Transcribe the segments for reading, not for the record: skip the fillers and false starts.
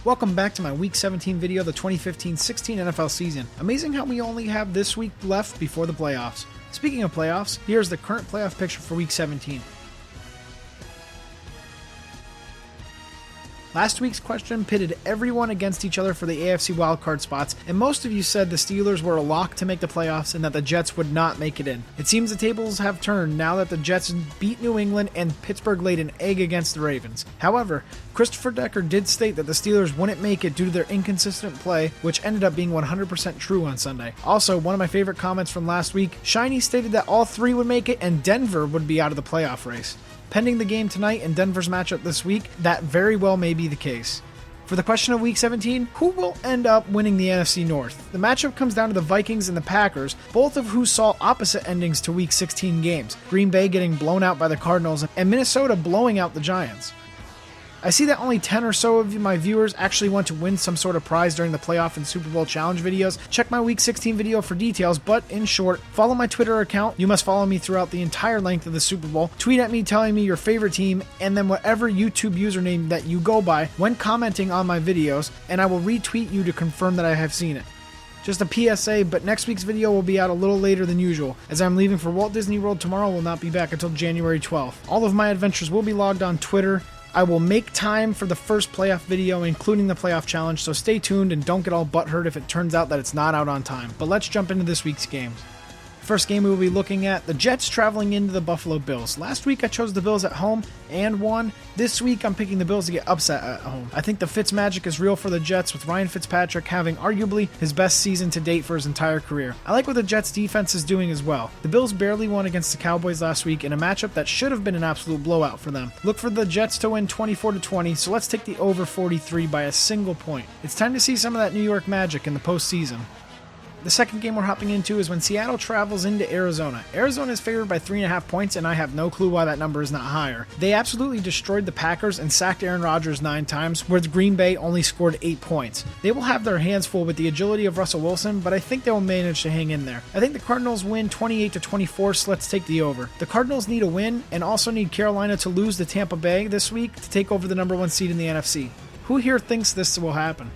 Welcome back to my Week 17 video of the 2015-16 NFL season. Amazing how we only have this week left before the playoffs. Speaking of playoffs, here's the current playoff picture for Week 17. Last week's question pitted everyone against each other for the AFC wildcard spots, and most of you said the Steelers were a lock to make the playoffs and that the Jets would not make it in. It seems the tables have turned now that the Jets beat New England and Pittsburgh laid an egg against the Ravens. However, Christopher Decker did state that the Steelers wouldn't make it due to their inconsistent play, which ended up being 100% true on Sunday. Also, one of my favorite comments from last week, Shiny stated that all three would make it and Denver would be out of the playoff race. Pending the game tonight and Denver's matchup this week, that very well may be the case. For the question of Week 17, who will end up winning the NFC North? The matchup comes down to the Vikings and the Packers, both of who saw opposite endings to Week 16 games. Green Bay getting blown out by the Cardinals and Minnesota blowing out the Giants. I see that only 10 or so of my viewers actually want to win some sort of prize during the playoff and Super Bowl challenge videos. Check my Week 16 video for details, but in short, follow my Twitter account. You must follow me throughout the entire length of the Super Bowl. Tweet at me telling me your favorite team, and then whatever YouTube username that you go by when commenting on my videos, and I will retweet you to confirm that I have seen it. Just a PSA, but next week's video will be out a little later than usual, as I'm leaving for Walt Disney World tomorrow. Will not be back until January 12th. All of my adventures will be logged on Twitter. I will make time for the first playoff video, including the playoff challenge, so stay tuned and don't get all butthurt if it turns out that it's not out on time. But let's jump into this week's games. First game we will be looking at, the Jets traveling into the Buffalo Bills. Last week I chose the Bills at home and won. This week I'm picking the Bills to get upset at home. I think the Fitz magic is real for the Jets, with Ryan Fitzpatrick having arguably his best season to date for his entire career. I like what the Jets defense is doing as well. The Bills barely won against the Cowboys last week in a matchup that should have been an absolute blowout for them. Look for the Jets to win 24-20, so let's take the over 43 by a single point. It's time to see some of that New York magic in the postseason. The second game we're hopping into is when Seattle travels into Arizona. Arizona is favored by 3.5 points, and I have no clue why that number is not higher. They absolutely destroyed the Packers and sacked Aaron Rodgers 9 times, whereas Green Bay only scored 8 points. They will have their hands full with the agility of Russell Wilson, but I think they will manage to hang in there. I think the Cardinals win 28-24, so let's take the over. The Cardinals need a win, and also need Carolina to lose to Tampa Bay this week to take over the number 1 seed in the NFC. Who here thinks this will happen?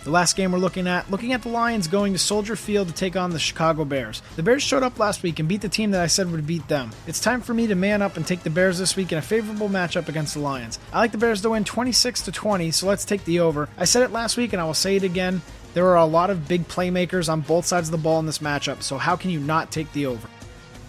The last game we're looking at the Lions going to Soldier Field to take on the Chicago Bears. The Bears showed up last week and beat the team that I said would beat them. It's time for me to man up and take the Bears this week in a favorable matchup against the Lions. I like the Bears to win 26-20, so let's take the over. I said it last week and I will say it again. There are a lot of big playmakers on both sides of the ball in this matchup, so how can you not take the over?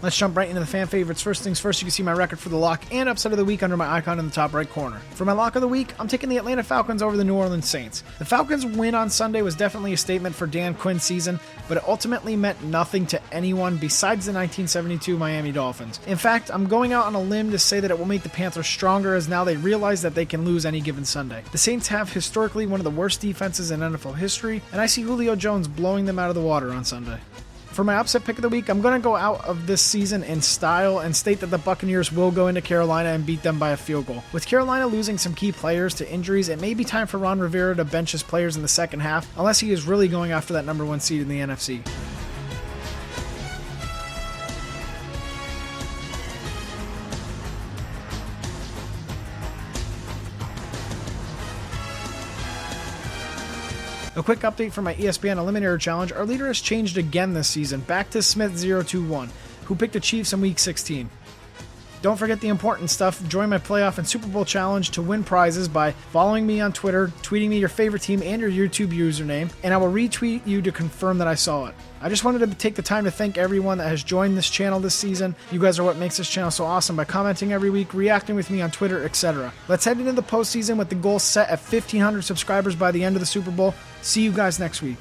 Let's jump right into the fan favorites. First things first, you can see my record for the lock and upset of the week under my icon in the top right corner. For my lock of the week, I'm taking the Atlanta Falcons over the New Orleans Saints. The Falcons' win on Sunday was definitely a statement for Dan Quinn's season, but it ultimately meant nothing to anyone besides the 1972 Miami Dolphins. In fact, I'm going out on a limb to say that it will make the Panthers stronger, as now they realize that they can lose any given Sunday. The Saints have historically one of the worst defenses in NFL history, and I see Julio Jones blowing them out of the water on Sunday. For my upset pick of the week, I'm going to go out of this season in style and state that the Buccaneers will go into Carolina and beat them by a field goal. With Carolina losing some key players to injuries, it may be time for Ron Rivera to bench his players in the second half, unless he is really going after that number 1 seed in the NFC. A quick update for my ESPN Eliminator Challenge. Our leader has changed again this season, back to Smith021, who picked the Chiefs in Week 16. Don't forget the important stuff. Join my playoff and Super Bowl challenge to win prizes by following me on Twitter, tweeting me your favorite team and your YouTube username, and I will retweet you to confirm that I saw it. I just wanted to take the time to thank everyone that has joined this channel this season. You guys are what makes this channel so awesome by commenting every week, reacting with me on Twitter, etc. Let's head into the postseason with the goal set at 1,500 subscribers by the end of the Super Bowl. See you guys next week.